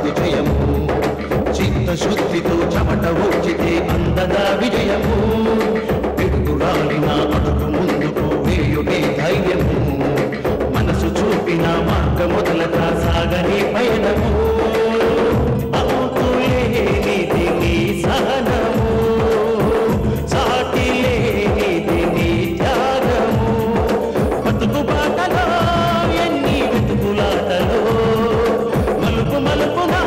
విజయము చిత్తశుద్ధితో చెమట ఊచితే అందదా విజయము పిడుగురాలిన అడుగు ముందుకు వేయుటే ధైర్యము మనసు చూపిన మార్గ మొదలక సాగని పయనము అవుతులేనిది నీ సహనము సాటిలేనిది నీ త్యాగము బతుకు బాటలో ఎన్ని వెతుకులాటలో మలుపు మలుపునా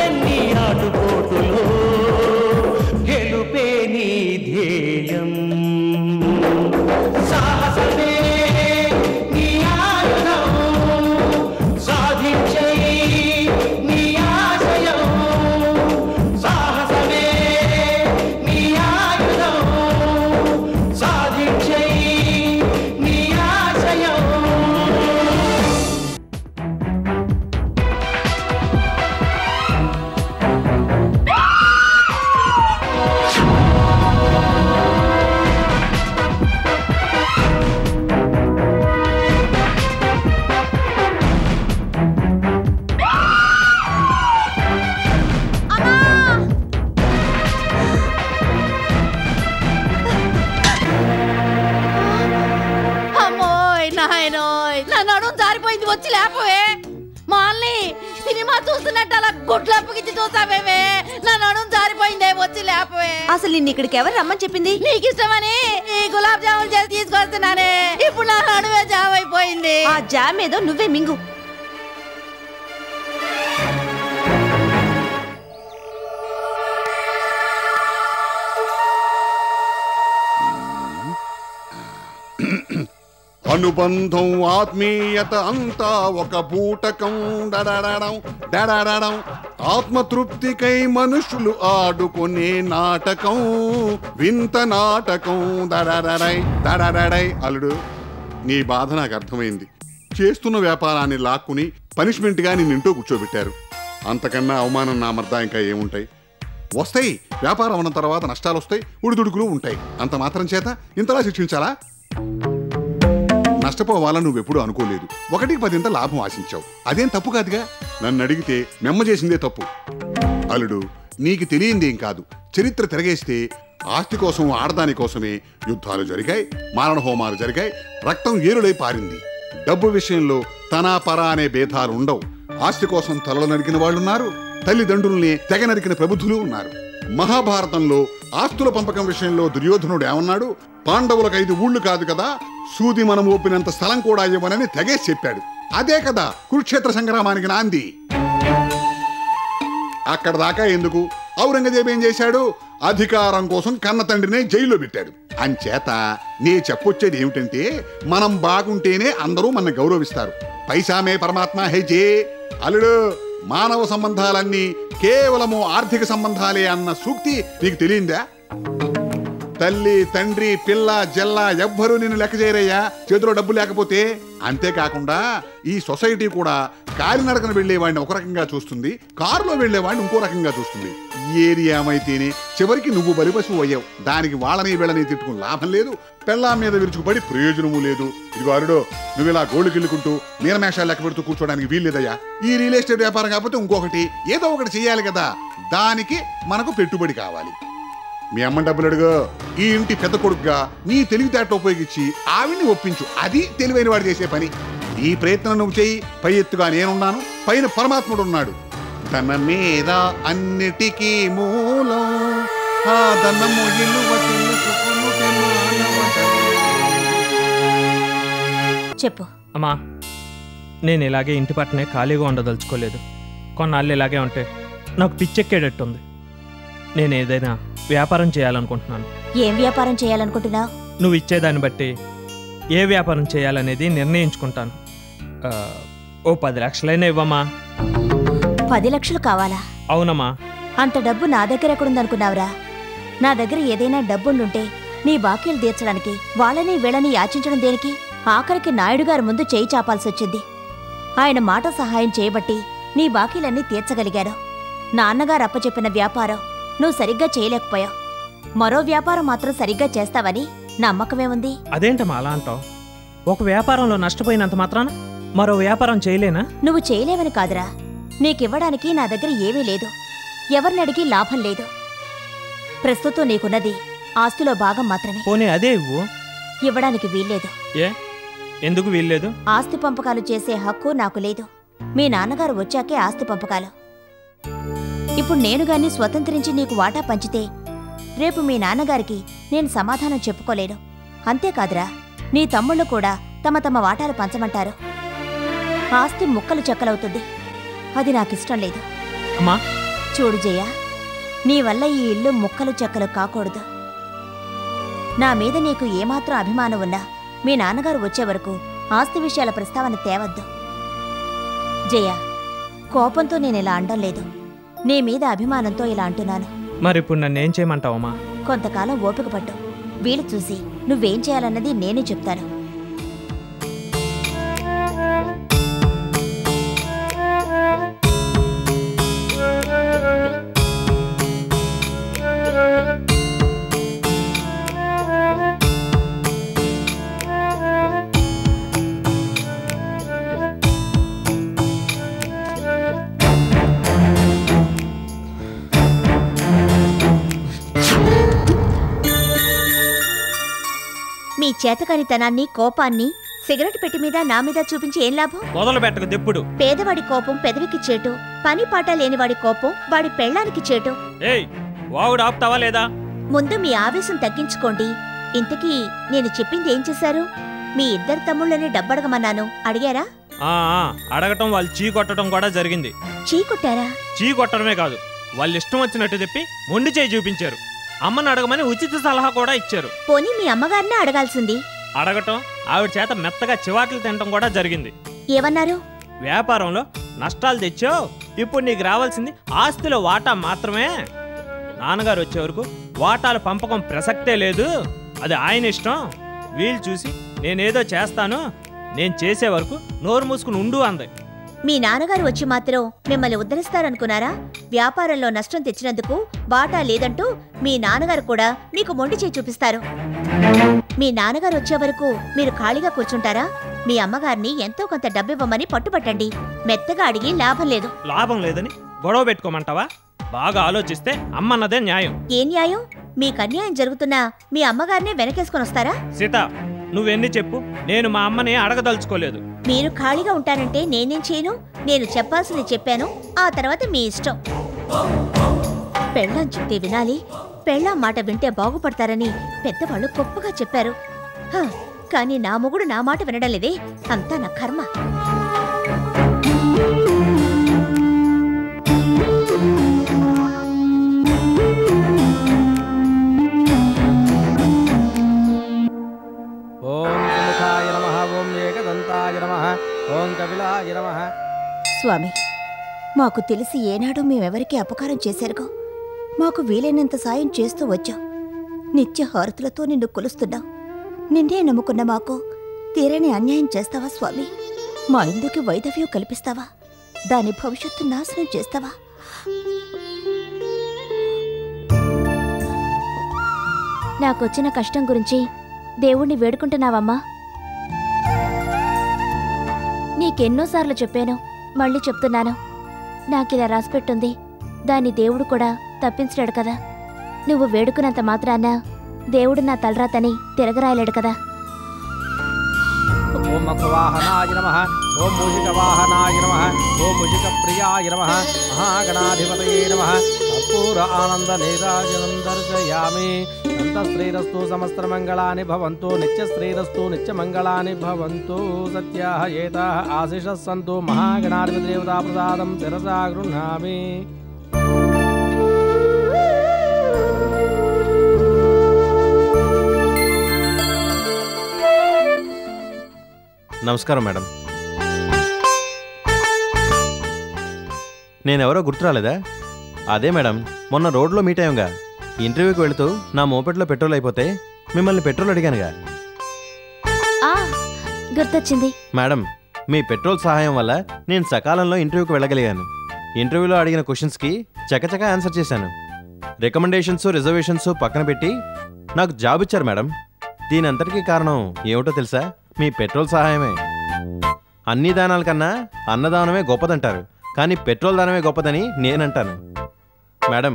ఎన్ని ఆటుపోటులో గెలుపే నీ ధ్యేయం సాహసమే నీ ఆయుధం సాధించే నీ ఆశయం సాహసమే నీ ఆయుధం సాధించే నీ ఆశయం అమ్మోయ్ నాయనోయ్ నా నడుం జారిపోయింది వచ్చి లేపవే మాల్ని సినిమా చూస్తున్నట్టు అలా గుడ్లప్పగిచ్చి చూసావేమే నా నడుం జారిపోయిందే వచ్చి లేపవే అసలు నిన్ను ఇక్కడికి ఎవరు రమ్మని చెప్పింది? నీకు ఇష్టమని ఈ గులాబ్ జాములు చేసి తీసుకొస్తున్నానే ఇప్పుడు నా నడువే జామ్ అయిపోయింది ఆ జామ్ ఏదో నువ్వే మింగు. అనుబంధం ఆత్మీయత అంతా ఒక బూటకం డడడడం డడడడం ఆత్మతృప్తికై మనుషులు ఆడుకునే నాటకం వింత నాటకం దడడడై దడడడై. అల్లుడు, నీ బాధ నాకు అర్థమైంది. చేస్తున్న వ్యాపారాన్ని లాక్కుని పనిష్మెంట్గా నిన్నింటూ కూర్చోబెట్టారు. అంతకన్నా అవమానం నా మర్దా ఇంకా ఏముంటాయి? వస్తాయి, వ్యాపారం అన్న తర్వాత నష్టాలు వస్తాయి, ఉడిదుడుకులు ఉంటాయి. అంత మాత్రం చేత ఇంతలా శిక్షించాలా? నష్టపోవాలని నువ్వెప్పుడు అనుకోలేదు. 1కి 10 లాభం ఆశించావు. అదేం తప్పు కాదుగా. నన్ను అడిగితే మెమ్మ చేసిందే తప్పు. అల్లుడు, నీకు తెలియందేం కాదు. చరిత్ర తిరగేస్తే ఆస్తి కోసం ఆడదాని కోసమే యుద్ధాలు జరిగాయి, మారణ హోమాలు జరిగాయి, రక్తం ఏరులై పారింది. డబ్బు విషయంలో తనా పరా అనే భేదాలు ఉండవు. ఆస్తి కోసం తలలు నరికిన వాళ్ళున్నారు, తల్లిదండ్రుల్ని తెగ నరికిన ప్రబుద్ధులు ఉన్నారు. మహాభారతంలో ఆస్తుల పంపకం విషయంలో దుర్యోధనుడు ఏమన్నాడు? పాండవులకు 5 ఊళ్ళు కాదు కదా, సూది మనం ఓపినంత స్థలం కూడా ఇవ్వనని తెగేసి చెప్పాడు. అదే కదా కురుక్షేత్ర సంగ్రామానికి నాంది. అక్కడ దాకా ఎందుకు? ఔరంగజేబు ఏం చేశాడు? అధికారం కోసం కన్న తండ్రినే జైల్లో పెట్టాడు. అంచేత నీ చెప్పొచ్చేది ఏమిటంటే, మనం బాగుంటేనే అందరూ మన గౌరవిస్తారు. పైసామే పరమాత్మ హే జే. అల్లుడు, మానవ సంబంధాలన్నీ కేవలము ఆర్థిక సంబంధాలే అన్న సూక్తి నీకు తెలియందా? తల్లి, తండ్రి, పిల్ల, జల్ల ఎవ్వరూ నిన్ను లెక్క చేయరయ్యా చేతిలో డబ్బు లేకపోతే. అంతేకాకుండా ఈ సొసైటీ కూడా కాలినడకన వెళ్లేవాడిని ఒక రకంగా చూస్తుంది, కారులో వెళ్లేవాడిని ఇంకో రకంగా చూస్తుంది. ఏరియామైతేనే చివరికి నువ్వు బలిపశువు అయ్యావు. దానికి వాళ్ళని వీళ్ళని తిట్టుకుని లాభం లేదు, పెళ్ళాం మీద విరుచుకుపడి ప్రయోజనము లేదు. ఇదిగో అరుడో, నువ్వు ఇలా గోళ్లు కిల్లుకుంటూ మీనమేషాలు లెక్క పెడుతూ కూర్చోడానికి వీల్లేదయ్యా. ఈ రియల్ ఎస్టేట్ వ్యాపారం కాకపోతే ఇంకొకటి ఏదో ఒకటి చెయ్యాలి కదా. దానికి మనకు పెట్టుబడి కావాలి. మీ అమ్మ డబ్బులు అడుగు. ఈ ఇంటి పెద్ద కొడుకుగా నీ తెలివితేటలు ఉపయోగించి ఆవిడ్ని ఒప్పించు. అది తెలివైన వాడు చేసే పని. ఈ ప్రయత్నం నువ్వు చెయ్యి. పై ఎత్తుగా నేనున్నాను, పైన పరమాత్ముడు ఉన్నాడు. తన మీద అన్నిటికీ మూలం ఆ ధనము చెప్పు. అమ్మా, నేను ఇలాగే ఇంటి పట్టనే ఖాళీగా ఉండదలుచుకోలేదు. కొన్నాళ్ళు ఇలాగే ఉంటే నాకు పిచ్చెక్కేటట్టుంది. నేను ఏదైనా వ్యాపారం చేయాలనుకుంటున్నాను. ఏం వ్యాపారం చేయాలనుకుంటున్నావు? నువ్వు ఇచ్చేదాన్ని బట్టి ఏ వ్యాపారం చేయాలనేది నిర్ణయించుకుంటాను. ఓ 10 లక్షలైనా ఇవ్వమ్మా. 10 లక్షలు కావాలా? అవునమ్మా. అంత డబ్బు నా దగ్గర ఎక్కడుందనుకున్నావురా? నా దగ్గర ఏదైనా డబ్బుండుంటే నీ బాకీలు తీర్చడానికి వాళ్ళని వీళ్ళని యాచించడం దేనికి? ఆఖరికి నాయుడు గారి ముందు చేయి చాపాల్సి వచ్చింది. ఆయన మాట సహాయం చేయబట్టి నీ బాకీలన్నీ తీర్చగలిగారు. నాన్నగారు అప్పచెప్పిన వ్యాపారం నువ్వు సరిగ్గా చేయలేకపోయావు. మరో వ్యాపారం మాత్రం సరిగ్గా చేస్తావని నమ్మకమేముంది? అదేంటమ్మా అలా అంటావు? ఒక వ్యాపారంలో నష్టపోయినంత మాత్రాన మరో వ్యాపారం చేయలేనా? నువ్వు చేయలేవని కాదురా, నీకివ్వడానికి నా దగ్గర ఏమీ లేదు. ఎవరినడిగి లాభం లేదు. ప్రస్తుతం నీకున్నది ఆస్తిలో భాగం మాత్రమే. పోనీ అదే ఇవ్వు. ఇవ్వడానికి వీల్లేదు. ఏ ఎందుకు వీల్లేదు? ఆస్తి పంపకాలు చేసే హక్కు నాకు లేదు. మీ నాన్నగారు వచ్చాకే ఆస్తి పంపకాలు. ఇప్పుడు నేను గాని స్వతంత్రించి నీకు వాటా పంచితే రేపు మీ నాన్నగారికి నేను సమాధానం చెప్పుకోలేను. అంతేకాదురా, నీ తమ్ముళ్ళు కూడా తమ తమ వాటాలు పంచమంటారు. ఆస్తి ముక్కలు చెక్కలవుతుంది. అది నాకిష్టం లేదు. అమ్మా చూడు జయ, నీ వల్ల ఈ ఇల్లు ముక్కలు చెక్కలు కాకూడదు. నా మీద నీకు ఏమాత్రం అభిమానం ఉన్నా మీ నాన్నగారు వచ్చే వరకు ఆస్తి విషయాల ప్రస్తావన తేవద్దు. జయ, కోపంతో నేనిలా అండం లేదు. నీ మీద అభిమానంతో ఇలా అంటున్నాను. మరిప్పుడు నన్నేం చేయమంటావమ్మా? కొంతకాలం ఓపిక పట్టు. వీలు చూసి నువ్వేం చేయాలన్నది నేనే చెప్తాను. మీ చేతకానితనాన్ని, కోపాన్ని సిగరెట్ పెట్టి మీద నా మీద చూపించి ఏం లాభం? మొదలు పెట్టకు దిప్పుడు. పేదవాడి కోపం పెదవికి చేటు, పని పాట లేనివాడి కోపం వాడి పెళ్ళానికి చేటు. ఏయ్, వాగుడు ఆపుతావా లేదా? ముందు మీ ఆవేశం తగ్గించుకోండి. ఇంతకీ నేను చెప్పింది ఏం చేశారు? మీ ఇద్దరు తమ్ముళ్ళని డబ్బడగమన్నాను, అడిగారా? అడగటం, వాళ్ళు చీ కొట్టడం కూడా జరిగింది. చీ కొట్టారా? చీ కొట్టడమే కాదు, వాళ్ళు ఇష్టం వచ్చినట్టు చెప్పి మొండి చేయి చూపించారు. అమ్మని అడగమని ఉచిత సలహా కూడా ఇచ్చారు. పోనీ మీ అమ్మగారినే అడగాల్సింది. అడగటం, ఆవిడ చేత మెత్తగా చివాట్లు తినటం కూడా జరిగింది. ఏమన్నారు? వ్యాపారంలో నష్టాలు తెచ్చావు, ఇప్పుడు నీకు రావాల్సింది ఆస్తిలో వాటా మాత్రమే. నాన్నగారు వచ్చే వరకు వాటాలు పంపకం ప్రసక్తే లేదు, అది ఆయన ఇష్టం. వీలు చూసి నేనేదో చేస్తాను, నేను చేసే వరకు నోరు మూసుకుని ఉండు అంది. మీ నాన్నగారు వచ్చి మాత్రం మిమ్మల్ని ఉద్ధరిస్తారనుకున్నారా? వ్యాపారంలో నష్టం తెచ్చినందుకు వాటా లేదంటూ మీ నాన్నగారు కూడా మీకు మొండి చేయి చూపిస్తారు. మీ నాన్నగారు వచ్చే వరకు మీరు ఖాళీగా కూర్చుంటారా? మీ అమ్మగారిని ఎంతో కొంత డబ్బివ్వమని పట్టుపట్టండి. మెత్తగా అడిగి లాభం లేదు. లాభం లేదని గొడవ పెట్టుకోమంటావా? బాగా ఆలోచిస్తే అమ్మన్నదే న్యాయం. ఏ న్యాయం? మీకు అన్యాయం జరుగుతున్నా మీ అమ్మగారినే వెనకేసుకొని వస్తారా? సీత, నువ్వెన్ని చెప్పు, నేను మా అమ్మని అడగదలుచుకోలేదు. మీరు ఖాళీగా ఉంటానంటే నేనేం చేయను? నేను చెప్పాల్సింది చెప్పాను, ఆ తర్వాత మీ ఇష్టం. పెళ్ళాం చెప్తే వినాలి, పెళ్ళాం మాట వింటే బాగుపడతారని పెద్దవాళ్ళు గొప్పగా చెప్పారు. కానీ నా మొగుడు నా మాట వినడం లేదే, అంతా నా కర్మ. స్వామి, మాకు తెలిసి ఏనాడు మేమెవరికి అపకారం చేశారుగో, మాకు వీలైనంత సాయం చేస్తూ వచ్చాం. నిత్య హారతులతో నిన్ను కొలుస్తున్నాం. నిన్నే నమ్ముకున్న మాకు తీరని అన్యాయం చేస్తావా స్వామి? మా ఇందుకి వైదవ్యం కల్పిస్తావా? దాని భవిష్యత్తు నాశనం చేస్తావా? నాకొచ్చిన కష్టం గురించి దేవుణ్ణి వేడుకుంటున్నావమ్మా? నీకెన్నోసార్లు చెప్పాను, మళ్ళీ చెప్తున్నాను. నాకిలా రాసిపెట్టుంది, దాన్ని దేవుడు కూడా తప్పించలేడు కదా. నువ్వు వేడుకున్నంత మాత్రాన దేవుడు నా తలరాతని తిరగరాయలేడు కదా. ఓం మఖవాహనాయ నమః, ఓం మూషికవాహనాయ నమః, ఓం మూషికప్రియాయ నమః, మహాగణాధిపతయే నమః. కర్పూర ఆనంద నీరాజనం దర్శయామి. శ్రీరస్తు సమస్తమంగళాని భవంతు, నిత్యశ్రీరస్తు నిత్యమంగళాని భవంతు. సత్యాః ఏతాః ఆశిషః సంతు. మహాగణాధిపతి దేవతా ప్రసాదం శిరసా గృహ్ణామి. నమస్కారం మేడం. నేనెవరో గుర్తురాలేదా? అదే మేడం, మొన్న రోడ్లో మీట్ అయ్యాంగా. ఇంటర్వ్యూకి వెళుతూ నా మోపెట్లో పెట్రోల్ అయిపోతే మిమ్మల్ని పెట్రోల్ అడిగానుగా. గుర్తొచ్చింది మేడం, మీ పెట్రోల్ సహాయం వల్ల నేను సకాలంలో ఇంటర్వ్యూకి వెళ్ళగలిగాను. ఇంటర్వ్యూలో అడిగిన క్వశ్చన్స్కి చకచకా ఆన్సర్ చేశాను. రికమెండేషన్స్, రిజర్వేషన్స్ పక్కన పెట్టి నాకు జాబ్ ఇచ్చారు మేడం. దీని అంతటికీ కారణం ఏమిటో తెలుసా? మీ పెట్రోల్ సహాయమే. అన్ని దానాల కన్నా అన్నదానమే గొప్పదంటారు. కానీ పెట్రోల్ ధనమే గొప్పదని నేనంటాను. మేడం,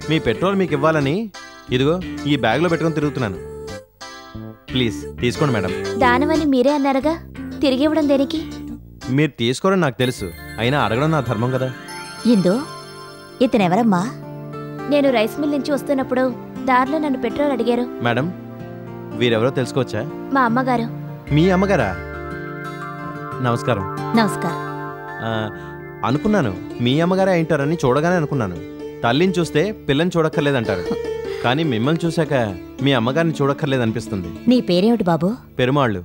మీ పెట్రోల్ మీకు ఇవ్వాలని ఇదిగో ఈ బ్యాగ్లో పెట్టుకొని తిరుగుతున్నాను. ప్లీజ్ తీసుకోండి మేడం. దానమని మీరే అన్నారుగా, తిరిగి ఇవ్వడం దేనికి? మీరు తీసుకోవడం నాకు తెలుసు, అయినా అడగడం నా ధర్మం కదా. ఇందు, ఇతనెవరమ్మా? నేను రైస్ మిల్ నుంచి వస్తున్నప్పుడు దారిలో నన్ను పెట్రోల్ అడిగారు. మేడం, వీరెవరో తెలుసుకోవచ్చా? మా అమ్మగారు. మీ అమ్మగారా? నమస్కారం. నమస్కారం. అనుకున్నాను మీ అమ్మగారే అయింటారని చూడగానే అనుకున్నాను. తల్లిని చూస్తే పిల్లని చూడక్కర్లేదంటారు, కానీ మిమ్మల్ని చూశాక మీ అమ్మగారిని చూడక్కర్లేదనిపిస్తుంది. నీ పేరేమిటి బాబు? పెరుమాళ్ళు.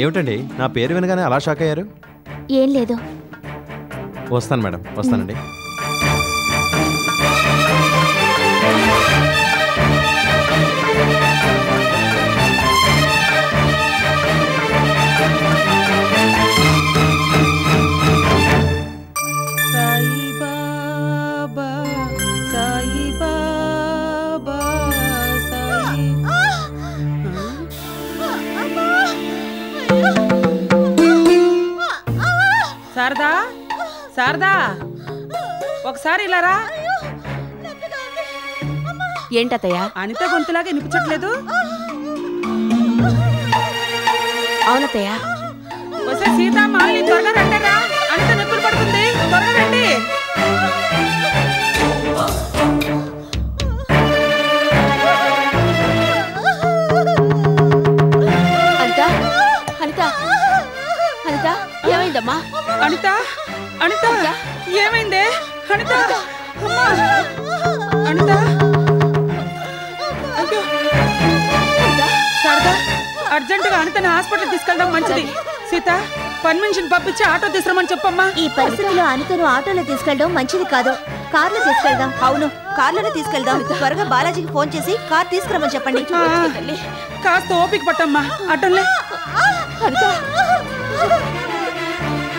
ఏమిటండి నా పేరు వినగానే అలా షాక్ అయ్యారు? ఏం లేదు. వస్తాను మేడం, వస్తానండి. శారదా, శారదా, ఒకసారి ఇలా రా. ఏంటత్తయ్య? అనిత గొంతులాగా వినిపించట్లేదు. అవునత్తయ్య. వస్తే సీత, మాలి త్వరగా రండిరా. అనిత నొప్పులు పడుతుంది, త్వరగా రండి. అనిత, అనిత, అనిత, ఏమైందమ్మా? అనిత, అనిత, ఏమైందే? అనిత, అమ్మా, అనిత. అయ్యో, శారదా, అర్జెంటుగా అనితని హాస్పిటల్ తీసుకెళ్ళడం మంచిది. సీత, పని మనిషిని పంపించి ఆటో తీసుకురమని చెప్పమ్మా. ఈ పరిస్థితిలో అనితను ఆటోలో తీసుకెళ్ళడం మంచిది కాదు. కార్లో తీసుకెళ్దాం. అవును, కార్లోనే తీసుకెళ్దాం. త్వరగా బాలాజీకి ఫోన్ చేసి కార్ తీసుకురమని చెప్పండి. కాస్త ఓపిక పట్టమ్మా. అడ్డంలే.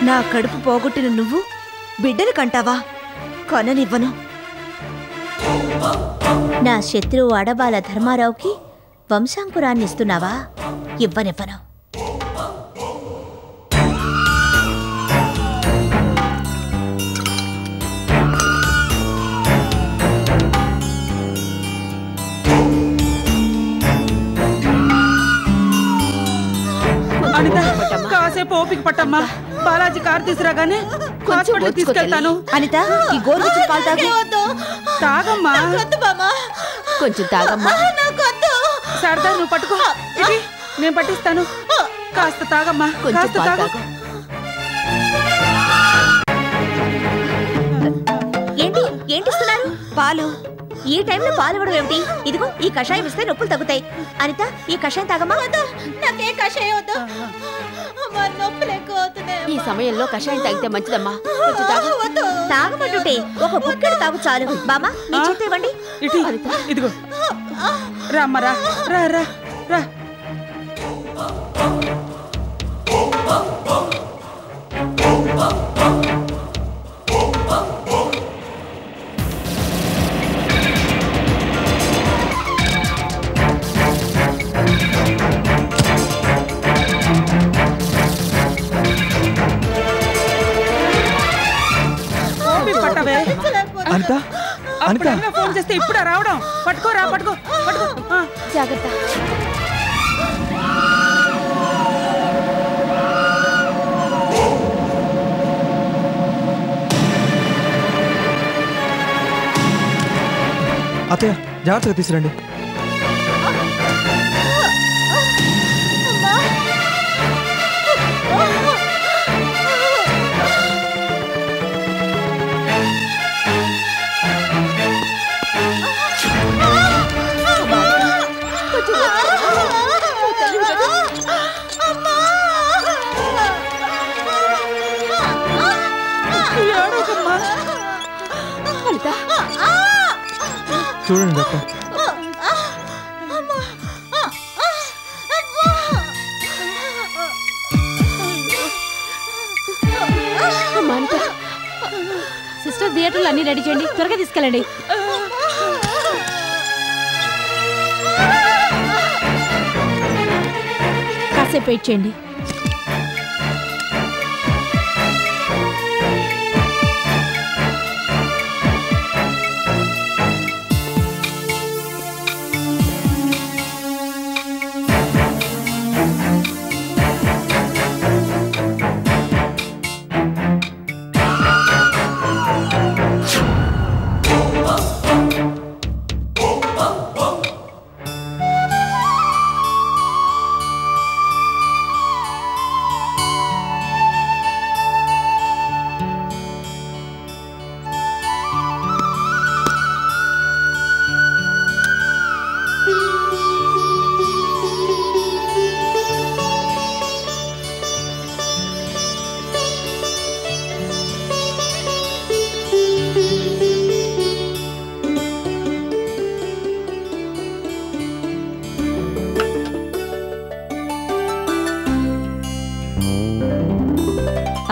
నా కడుపు పోగొట్టిన నువ్వు బిడ్డను కంటావా? కొననివ్వను. నా శత్రువు అడబాల ధర్మారావుకి వంశాంకురాన్ని ఇస్తున్నావా? ఇవ్వనివ్వను. అనిత, కాసేపు ఓపిక పట్టమ్మా. బాలాజీ కారు తీసుకురాగానే హాస్పిటల్ తీసుకెళ్తాను. అనిత, ఈ గోరువెచ్చని పాలు తాగు. తాగమ్మా. కొంచెం తాగమ్మా. శారదా, నువ్వు పట్టుకో. ఇది నేను పట్టిస్తాను. కాస్త తాగమ్మా, కాస్త తాగు. ఏంటి ఏంటిస్తున్నారు? పాలు. ఈ టైంలో పాలు ఇవ్వడం ఏమిటి? ఇదిగో ఈ కషాయం ఇస్తే నొప్పులు తగ్గుతాయి. అనిత, ఈ కషాయం తాగమ్మా. నాకే కషాయం వద్దు, నొప్పులు ఎక్కువ అవుతున్నాయి. ఈ సమయంలో కషాయం తాగితే మంచిదమ్మా. తాగమంటుంటే ఒక బుక్కడు తాగు చాలు. బామ్మ, మీ చేత ఇవ్వండి. ఇదిగో రామ్మా, రా రా రా రా. అనిత, అనిత, ఫోన్ చేస్తే ఇప్పుడా రావడం? పట్టుకోరా, పట్టుకో, పట్టుకో. జాగ్రత్త. అత్తయ్య, జాగ్రత్తగా తీసురండి. చూడండి డాక్టర్. సిస్టర్, థియేటర్లు అన్ని రెడీ చేయండి, త్వరగా తీసుకెళ్ళండి. కాసేపు వెయిట్ చేయండి.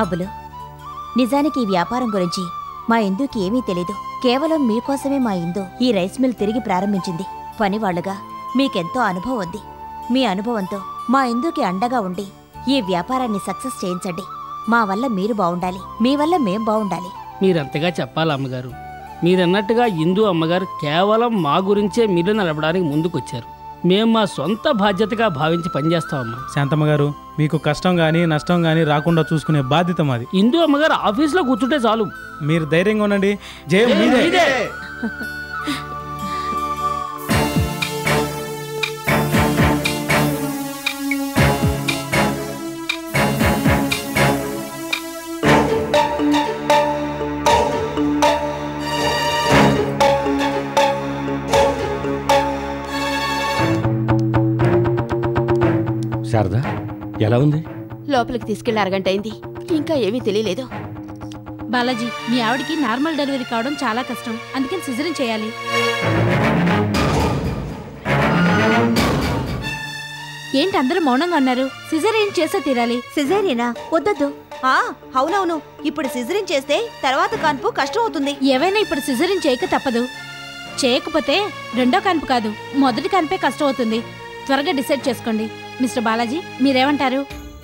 అబ్బులు, నిజానికి ఈ వ్యాపారం గురించి మా ఇందుకి ఏమీ తెలీదు. కేవలం మీకోసమే మా ఇందు ఈ రైస్ మిల్ తిరిగి ప్రారంభించింది. పనివాళ్లుగా మీకెంతో అనుభవం ఉంది. మీ అనుభవంతో మా ఇందుకి అండగా ఉండి ఈ వ్యాపారాన్ని సక్సెస్ చేయించండి. మా వల్ల మీరు బావుండాలి, మీ వల్ల మేం బావుండాలి. మీరంతగా చెప్పాలి అమ్మగారు. మీరన్నట్టుగా ఇందు అమ్మగారు కేవలం మా గురించే మిల్లు నడపడానికి ముందుకొచ్చారు. మేము మా సొంత బాధ్యతగా భావించి పనిచేస్తామమ్మా. శాంతమ్మ గారు, మీకు కష్టం కానీ నష్టం కానీ రాకుండా చూసుకునే బాధ్యత మాది. ఇందు అమ్మగారు ఆఫీస్లో కూర్చుంటే చాలు. మీరు ధైర్యంగా ఉండండి. జయం మీదే. శారదా, ఎలా ఉంది? లోపలికి తీసుకెళ్లి అరగంట అయింది, ఇంకా ఏమీ తెలియలేదు. బాలాజీ, మీ ఆవిడికి నార్మల్ డెలివరీ కావడం చాలా కష్టం, అందుకని సిజరీన్ చేయాలి. ఏంటి అందరూ మౌనంగా ఉన్నారు? సిజరీన్ చేసే తీరాలి. సిజేరియనా? వద్దొద్దు. అవునవును, ఇప్పుడు సిజరీన్ చేస్తే తర్వాత కాన్పు కష్టం అవుతుంది. ఏవైనా ఇప్పుడు సిజరీన్ చేయక తప్పదు. చేయకపోతే రెండో కాన్పు కాదు, మొదటి కాన్పే కష్టం అవుతుంది. త్వరగా డిసైడ్ చేసుకోండి. మిస్టర్ బాలాజీ, మీరేమంటారు?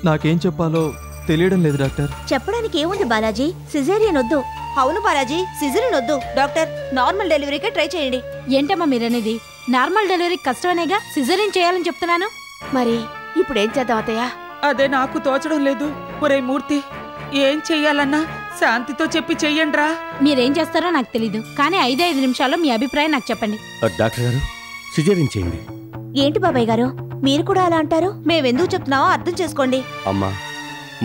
నాకేం చెప్పాలో తెలియడం లేదు డాక్టర్. చెప్పడానికి ఏముంది బాలాజీ, సిజేరియన్ వద్దు. అవును బాలాజీ, సిజరీన్ వద్దు. డాక్టర్, నార్మల్ డెలివరీకే ట్రై చేయండి. ఏంటమ్మా మీరనేది? నార్మల్ డెలివరీ కష్టమనేగా సిజరీన్ చేయాలని చెప్తున్నాను. మరి ఇప్పుడు ఏం చేద్దాం అత్తయ్య? అదే నాకు తోచడం లేదు. ఒరే మూర్తి, ఏం చెయ్యాలన్నా శాంతితో చెప్పి చెయ్యండ్రా. మీరేం చేస్తారో నాకు తెలీదు, కానీ 5 నిమిషాల్లో మీ అభిప్రాయం నాకు చెప్పండి. డాక్టర్ గారు, సిజేరియన్ చేయండి. ఏంటి బాబాయ్ గారు, మీరు కూడా అలా అంటారు? మేమెందుకు చెప్తున్నావో అర్థం చేసుకోండి. అమ్మా,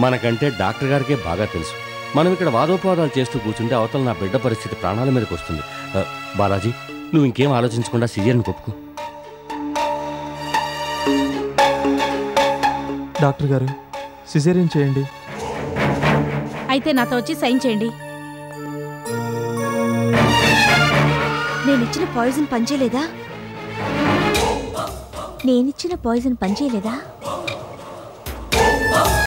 మనకంటే డాక్టర్ గారికే బాగా తెలుసు. మనం ఇక్కడ వాదోపవాదాలు చేస్తూ కూర్చుంటే అవతల నా బిడ్డ పరిస్థితి ప్రాణాల మీదకి వస్తుంది. బాలాజీ, నువ్వు ఇంకేం ఆలోచించకుండా సిజేరియన్ ఒప్పుకో. డాక్టర్ గారు, సిజేరియన్ చేయండి. అయితే నాతో వచ్చి సైన్ చేయండి. నేనిచ్చిన పాయిజన్ పనిచేయలేదా? నేనిచ్చిన పాయిజన్ పనిచేయలేదా?